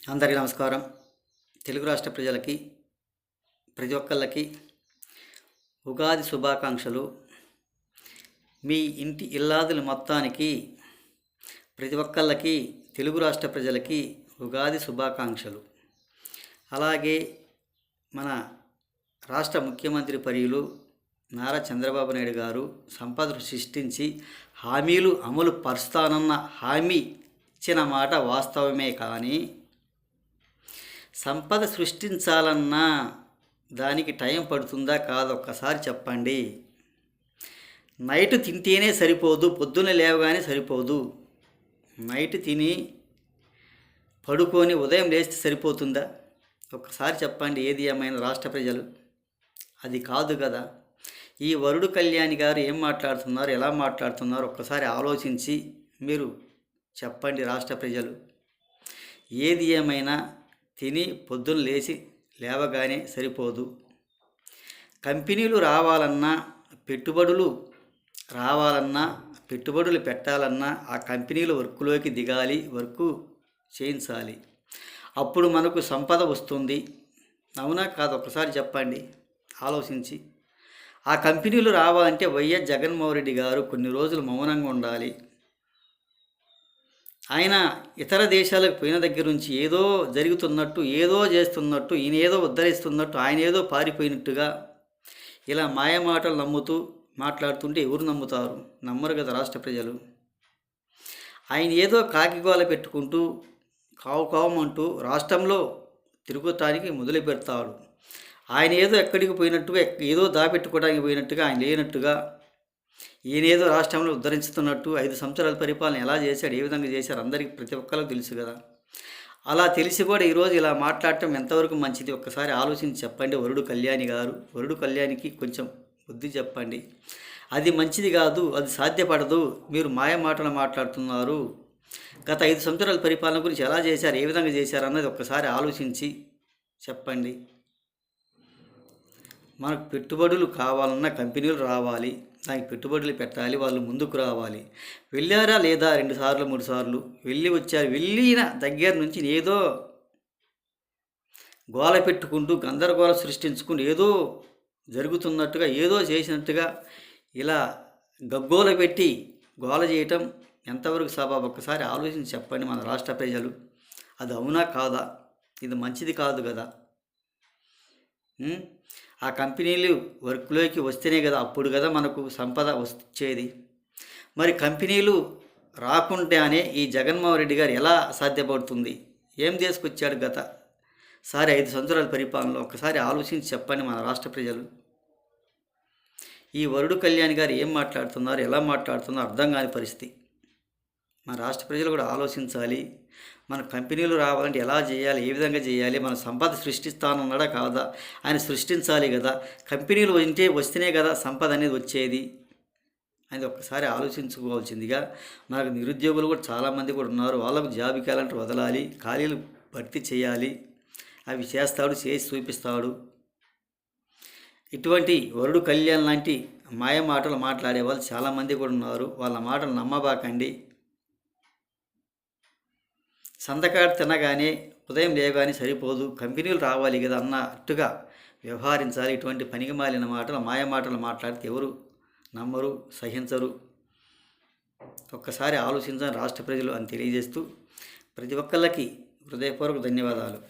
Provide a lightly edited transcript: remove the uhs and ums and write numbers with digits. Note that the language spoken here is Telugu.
అందరికీ నమస్కారం. తెలుగు రాష్ట్ర ప్రతి ఒక్కళ్ళకి ఉగాది శుభాకాంక్షలు. మీ ఇంటి ఇల్లాదుల మొత్తానికి ప్రతి ఒక్కళ్ళకి తెలుగు రాష్ట్ర ప్రజలకి ఉగాది శుభాకాంక్షలు. అలాగే మన రాష్ట్ర ముఖ్యమంత్రి వర్యులు నారా చంద్రబాబు నాయుడు గారు సంపదను సృష్టించి హామీలు అమలు పరుస్తానన్న హామీ ఇచ్చిన మాట వాస్తవమే, కానీ సంపద సృష్టించాలన్నా దానికి టైం పడుతుందా కాదు ఒక్కసారి చెప్పండి. నైట్ తింటేనే సరిపోదు, పొద్దున్న లేవగానే సరిపోదు. నైట్ తిని పడుకొని ఉదయం లేస్తే సరిపోతుందా? ఒక్కసారి చెప్పండి. ఏది ఏమైనా రాష్ట్ర ప్రజలు అది కాదు కదా. ఈ వరుడు కళ్యాణి గారు ఏం మాట్లాడుతున్నారు, ఎలా మాట్లాడుతున్నారు ఒక్కసారి ఆలోచించి మీరు చెప్పండి రాష్ట్ర ప్రజలు. ఏది ఏమైనా తిని పొద్దున్న లేవగానే సరిపోదు. కంపెనీలు రావాలన్నా, పెట్టుబడులు రావాలన్నా, పెట్టుబడులు పెట్టాలన్నా ఆ కంపెనీలు వర్క్లోకి దిగాలి, వర్క్ చేయించాలి. అప్పుడు మనకు సంపద వస్తుంది. అవునా కాదు ఒకసారి చెప్పండి ఆలోచించి. ఆ కంపెనీలు రావాలంటే వైఎస్ జగన్మోహన్ రెడ్డి గారు కొన్ని రోజులు మౌనంగా ఉండాలి. ఆయన ఇతర దేశాలకు పోయిన దగ్గర నుంచి ఏదో జరుగుతున్నట్టు, ఏదో చేస్తున్నట్టు, ఈయన ఏదో ఉద్ధరిస్తున్నట్టు, ఆయన ఏదో పారిపోయినట్టుగా ఇలా మాయమాటలు నమ్ముతూ మాట్లాడుతుంటే ఎవరు నమ్ముతారు? నమ్మరు కదా రాష్ట్ర ప్రజలు. ఆయన ఏదో కాకిగోల పెట్టుకుంటూ కావుకావమంటూ రాష్ట్రంలో తిరుగుతానికి మొదలు పెడతాడు. ఆయన ఏదో ఎక్కడికి పోయినట్టుగా, ఏదో దాపెట్టుకోవడానికి పోయినట్టుగా, ఆయన లేనట్టుగా, ఈయనేదో రాష్ట్రంలో ఉద్ధరించుతున్నట్టు 5 సంవత్సరాల పరిపాలన ఎలా చేశాడు, ఏ విధంగా చేశారు అందరికీ ప్రతి ఒక్కరికి తెలుసు కదా. అలా తెలిసి కూడా ఈరోజు ఇలా మాట్లాడటం ఎంతవరకు మంచిది ఒక్కసారి ఆలోచించి చెప్పండి. వరుడు కళ్యాణి గారు, వరుడు కళ్యాణికి కొంచెం బుద్ధి చెప్పండి. అది మంచిది కాదు, అది సాధ్యపడదు. మీరు మాయ మాటలు మాట్లాడుతున్నారు. గత 5 సంవత్సరాల పరిపాలన గురించి ఎలా చేశారు, ఏ విధంగా చేశారు అన్నది ఒక్కసారి ఆలోచించి చెప్పండి. మనకు పెట్టుబడులు కావాలన్నా కంపెనీలు రావాలి, దానికి పెట్టుబడులు పెట్టాలి, వాళ్ళు ముందుకు రావాలి. వెళ్ళారా లేదా 2 సార్లు 3 సార్లు వెళ్ళి వచ్చారు. వెళ్ళిన దగ్గర నుంచి ఏదో గోల పెట్టుకుంటూ గందరగోళం సృష్టించుకుంటూ ఏదో జరుగుతున్నట్టుగా, ఏదో చేసినట్టుగా ఇలా గగ్గోల పెట్టి గోల చేయటం ఎంతవరకు సబబు ఒక్కసారి ఆలోచించి చెప్పండి మన రాష్ట్ర ప్రజలు. అది అవునా కాదా? ఇది మంచిది కాదు కదా. ఆ కంపెనీలు వర్క్లోకి వస్తేనే కదా, అప్పుడు కదా మనకు సంపద వచ్చేది. మరి కంపెనీలు రాకుండానే ఈ జగన్మోహన్ రెడ్డి గారు ఎలా సాధ్యపడుతుంది? ఏం తీసుకొచ్చాడు గత 5 సంవత్సరాల పరిపాలనలో? ఒకసారి ఆలోచించి చెప్పండి మన రాష్ట్ర ప్రజలు. ఈ వరుడు కళ్యాణ్ గారు ఏం మాట్లాడుతున్నారు, ఎలా మాట్లాడుతున్నారో అర్థం కాని పరిస్థితి. మన రాష్ట్ర ప్రజలు కూడా ఆలోచించాలి. మన కంపెనీలు రావాలంటే ఎలా చేయాలి, ఏ విధంగా చేయాలి, మన సంపద సృష్టిస్తానన్నాడా కాదా? ఆయన సృష్టించాలి కదా. కంపెనీలు వస్తేనే కదా సంపద అనేది వచ్చేది అనేది ఒక్కసారి ఆలోచించుకోవాల్సిందిగా. మనకు నిరుద్యోగులు కూడా చాలామంది కూడా ఉన్నారు. వాళ్ళకు జాబ్ క్యాలెండర్ వదలాలి, ఖాళీలు భర్తీ చేయాలి. అవి చేస్తాడు, చేసి చూపిస్తాడు. ఇటువంటి వరుడు కళ్యాణ్ లాంటి మాయ మాటలు మాట్లాడే వాళ్ళు చాలామంది కూడా ఉన్నారు. వాళ్ళ మాటలు నమ్మబాకండి. సంతకాడ తినగానే ఉదయం లేవగానే సరిపోదు, కంపెనీలు రావాలి కదా అన్నట్టుగా వ్యవహరించాలి. ఇటువంటి పనికిమాలిన మాటలు, మాయ మాటలు మాట్లాడితే ఎవరు నమ్మరు, సహించరు. ఒక్కసారి ఆలోచించని రాష్ట్ర ప్రజలు అని తెలియజేస్తూ ప్రతి ఒక్కళ్ళకి హృదయపూర్వక ధన్యవాదాలు.